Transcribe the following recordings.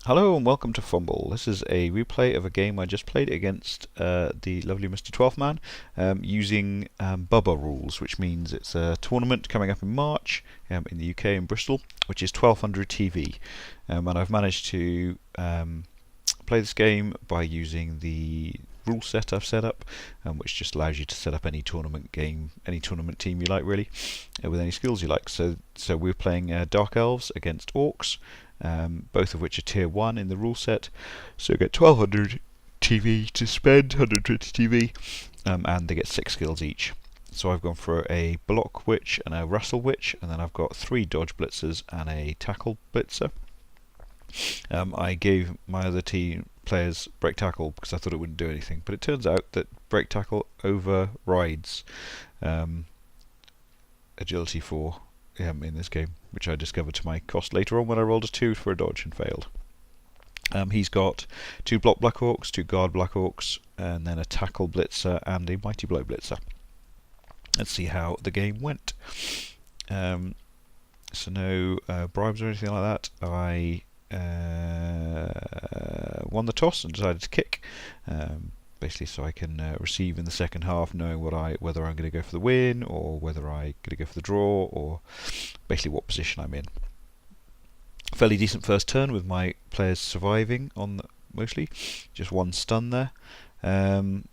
Hello and welcome to Fumbbl. This is a replay of a game I just played against the lovely Mr. 12th Man using Bubba rules, which means it's a tournament coming up in March in the UK in Bristol, which is 1200 TV. And I've managed to play this game by using the rule set I've set up, which just allows you to set up any tournament game, any tournament team you like really, with any skills you like. So we're playing Dark Elves against Orcs, both of which are tier 1 in the rule set. So you get 1200 TV to spend, 120 TV, and they get 6 skills each. So I've gone for a block witch and a wrestle witch, and then I've got 3 dodge blitzers and a tackle blitzer. I gave my other team players break tackle because I thought it wouldn't do anything, but it turns out that break tackle overrides agility 4 in this game, which I discovered to my cost later on when I rolled a 2 for a dodge and failed. He's got 2 block black orcs, 2 guard black orcs, and then a tackle blitzer and a mighty blow blitzer. Let's see how the game went. So no bribes or anything like that. I won the toss and decided to kick, basically so I can receive in the second half, knowing whether I'm going to go for the win or whether I'm going to go for the draw, or basically what position I'm in. Fairly decent first turn with my players surviving on mostly, just 1 stun there. And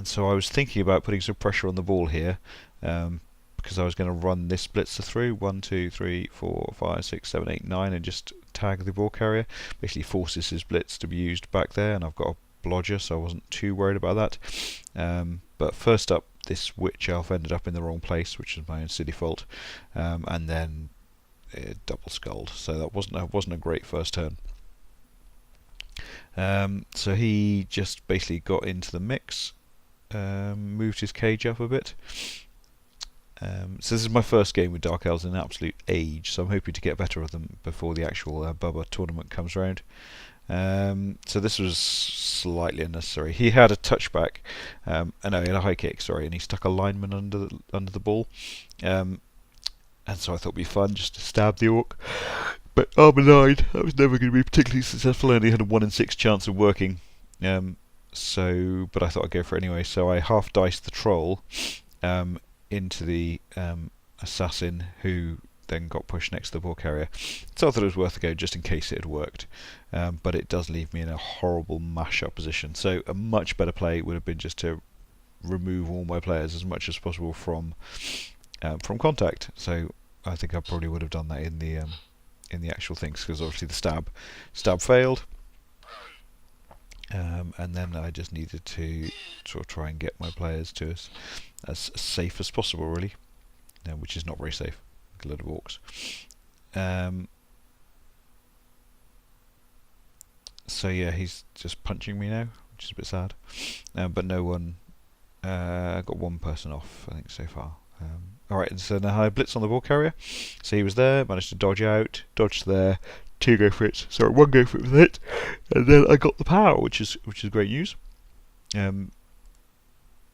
so I was thinking about putting some pressure on the ball here, because I was going to run this blitzer through 1, 2, 3, 4, 5, 6, 7, 8, 9 and just tag the ball carrier. Basically forces his blitz to be used back there, and I've got a blodger, so I wasn't too worried about that. But first up, this witch elf ended up in the wrong place, which is my own silly fault, and then it double skulled. So that wasn't a great first turn. So he just basically got into the mix, moved his cage up a bit. So this is my first game with Dark Elves in an absolute age, so I'm hoping to get better of them before the actual Bubba tournament comes around. So this was slightly unnecessary. He had a touchback, no, he had a high kick, sorry, and he stuck a lineman under the ball. And so I thought it'd be fun just to stab the orc. But armor 9, that was never going to be particularly successful. I only had a 1 in 6 chance of working. But I thought I'd go for it anyway. So I half diced the troll into the assassin, who then got pushed next to the ball carrier. So I thought it was worth a go just in case it had worked. But it does leave me in a horrible mash-up position. So a much better play would have been just to remove all my players as much as possible from contact. So I think I probably would have done that in the actual things, because obviously the stab failed. And then I just needed to sort of try and get my players to as safe as possible, really, which is not very safe. A load of orcs. So yeah, he's just punching me now, which is a bit sad. But no one got 1 person off, I think, so far. Alright, so now I blitz on the ball carrier. So he was there, managed to dodge out, dodged there, 2 go for it, sorry, 1 go for it with it, and then I got the power, which is great news.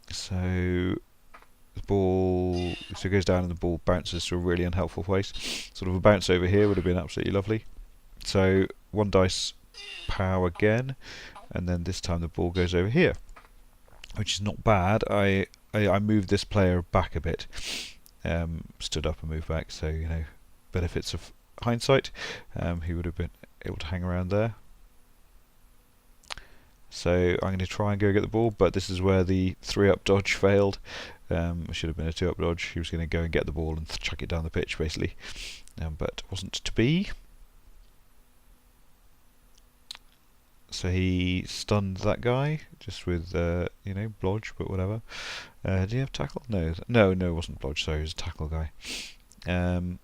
So the ball goes down and the ball bounces to a really unhelpful place. Sort of a bounce over here would have been absolutely lovely. So 1 dice power again, and then this time the ball goes over here, which is not bad. I moved this player back a bit, stood up and moved back, so benefits of hindsight. He would have been able to hang around there. So I'm going to try and go get the ball, but this is where the 3-up dodge failed. It should have been a 2-up dodge. He was going to go and get the ball and chuck it down the pitch, basically, but wasn't to be. So he stunned that guy just with blodge, but whatever. Did he have tackle? No, it wasn't blodge. Sorry, it was a tackle guy. And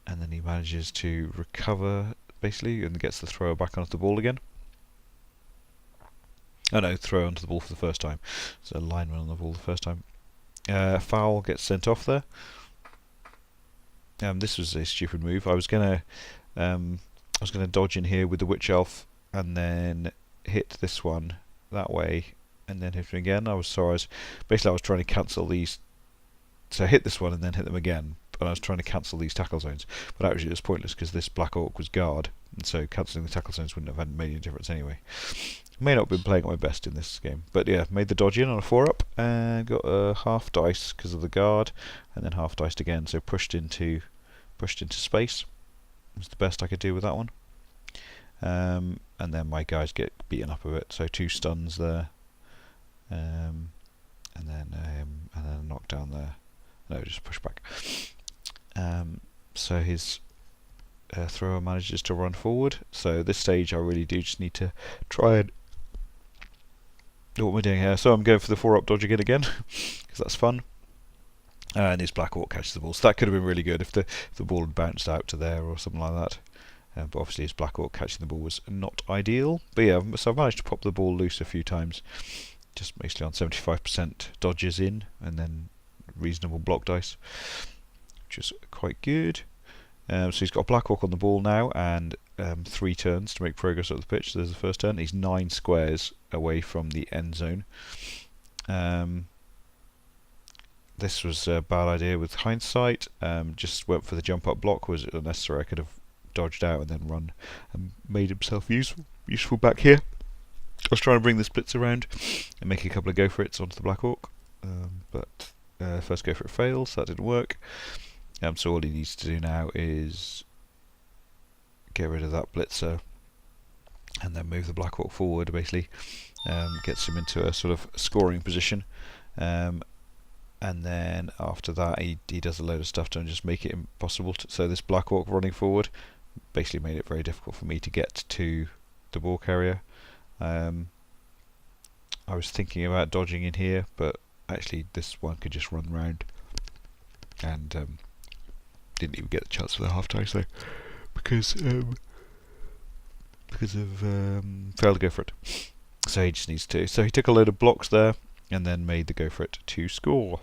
then he manages to recover, basically, and gets the thrower back onto the ball again. Oh no, throw onto the ball for the first time. So lineman on the ball the first time. Foul gets sent off there. This was a stupid move. I was gonna dodge in here with the witch elf and then hit this one that way, and then hit him again. I was trying to cancel these. So I hit this one and then hit them again, and I was trying to cancel these tackle zones, but actually it was pointless because this black orc was guard, and so cancelling the tackle zones wouldn't have made any difference anyway. May not have been playing at my best in this game, but yeah, made the dodge in on a 4-up and got a half dice because of the guard, and then half diced again, so pushed into space. Was the best I could do with that one. And then my guys get beaten up a bit, so 2 stuns there, and then a knockdown there. No, just push back. So his thrower manages to run forward. So this stage I really do just need to try and... What am I doing here? So I'm going for the 4-up dodge again, because that's fun. And his black orc catches the ball. So that could have been really good if the ball had bounced out to there or something like that. But obviously his black orc catching the ball was not ideal. But yeah, so I've managed to pop the ball loose a few times. Just mostly on 75% dodges in, and then reasonable block dice, which is quite good. So he's got a black orc on the ball now, and 3 turns to make progress up the pitch. So there's the first turn. He's 9 squares away from the end zone. This was a bad idea with hindsight. Just went for the jump up block. Was it unnecessary? I could have dodged out and then run and made himself useful back here. I was trying to bring the splits around and make a couple of go for it's onto the black orc, but first go for it fails, so that didn't work. So all he needs to do now is get rid of that blitzer and then move the black orc forward, basically. Gets him into a sort of scoring position, and then after that he does a load of stuff to just make it impossible so this black orc running forward basically made it very difficult for me to get to the ball carrier. I was thinking about dodging in here, but actually this one could just run round, and didn't even get the chance for the half dice though, because of failed to go for it. So he just needs to. So he took a load of blocks there, and then made the go for it to score.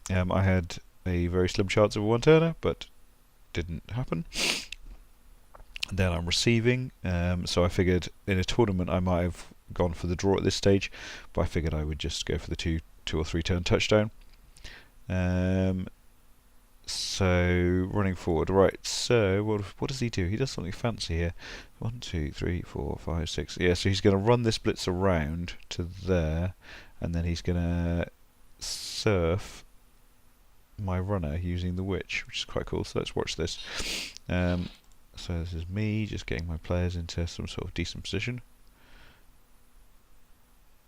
I had a very slim chance of a 1-turner, but didn't happen. And then I'm receiving, so I figured in a tournament I might have gone for the draw at this stage, but I figured I would just go for the 2 or 3 turn touchdown. So running forward, right? So what does he do? He does something fancy here. 1, 2, 3, 4, 5, 6. Yeah, so he's going to run this blitz around to there, and then he's going to surf my runner using the witch, which is quite cool. So let's watch this. So this is me just getting my players into some sort of decent position.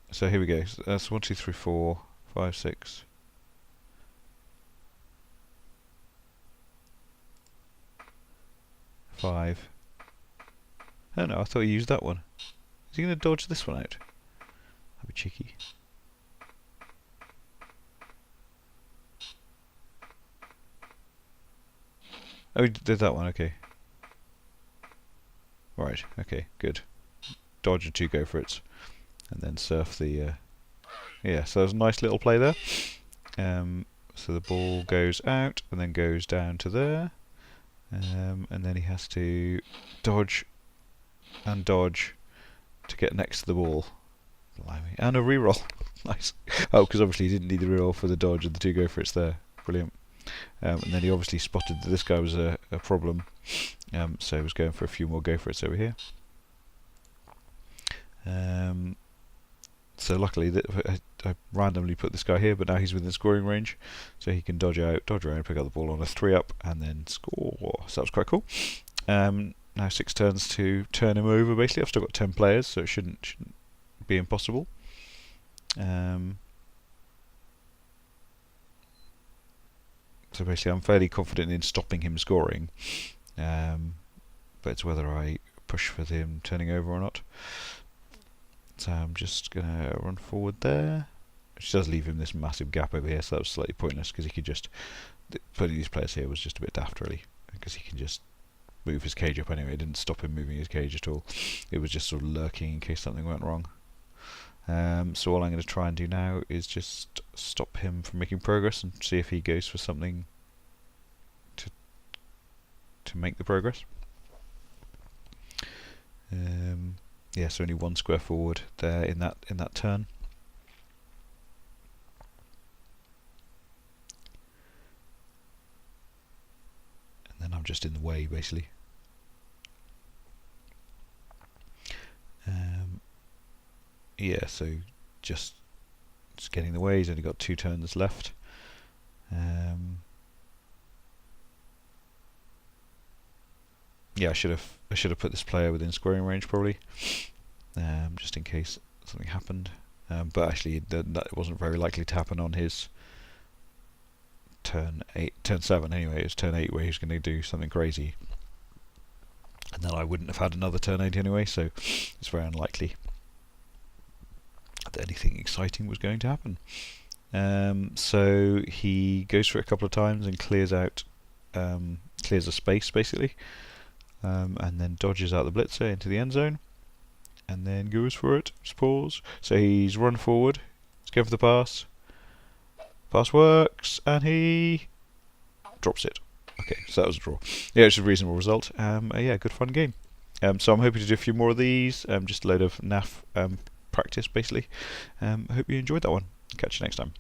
So here we go. So that's 1, 2, 3, 4, 5, 6. Five. Oh no, I thought he used that one. Is he going to dodge this one out? That'd be cheeky. Oh, he did that one, okay. Right, okay, good. Dodge and 2 go for it. And then surf the... yeah, so there's a nice little play there. So the ball goes out and then goes down to there. And then he has to dodge and dodge to get next to the ball. Blimey. And a reroll. Nice. Oh, because obviously he didn't need the reroll for the dodge and the 2 go for it's there. Brilliant. And then he obviously spotted that this guy was a problem, so he was going for a few more go for it's over here. So luckily I randomly put this guy here, but now he's within scoring range, so he can dodge out, dodge around, pick up the ball on a 3-up, and then score. So that was quite cool. Now 6 turns to turn him over. Basically, I've still got 10 players, so it shouldn't be impossible. So basically I'm fairly confident in stopping him scoring, but it's whether I push for him turning over or not. So I'm just going to run forward there, which does leave him this massive gap over here, so that was slightly pointless because he could just... Putting these players here was just a bit daft really, because he can just move his cage up anyway. It didn't stop him moving his cage at all. It was just sort of lurking in case something went wrong. So all I'm going to try and do now is just stop him from making progress and see if he goes for something to make the progress. Yeah, so only 1 square forward there in that turn. just in the way, basically. Yeah, so just getting in the way. He's only got 2 turns left. Yeah, I should have put this player within scoring range probably, just in case something happened. But actually, that wasn't very likely to happen on his turn 7 anyway. It was turn 8 where he was going to do something crazy, and then I wouldn't have had another turn 8 anyway. So it's very unlikely that anything exciting was going to happen. So he goes for it a couple of times and clears a space basically. And then dodges out the blitzer into the end zone, and then goes for it. Pause. So he's run forward. Let's go for the pass. Pass works, and he drops it. Okay, so that was a draw. Yeah, it's a reasonable result. Yeah, good fun game. So I'm hoping to do a few more of these. Just a load of NAF practice, basically. I hope you enjoyed that one. Catch you next time.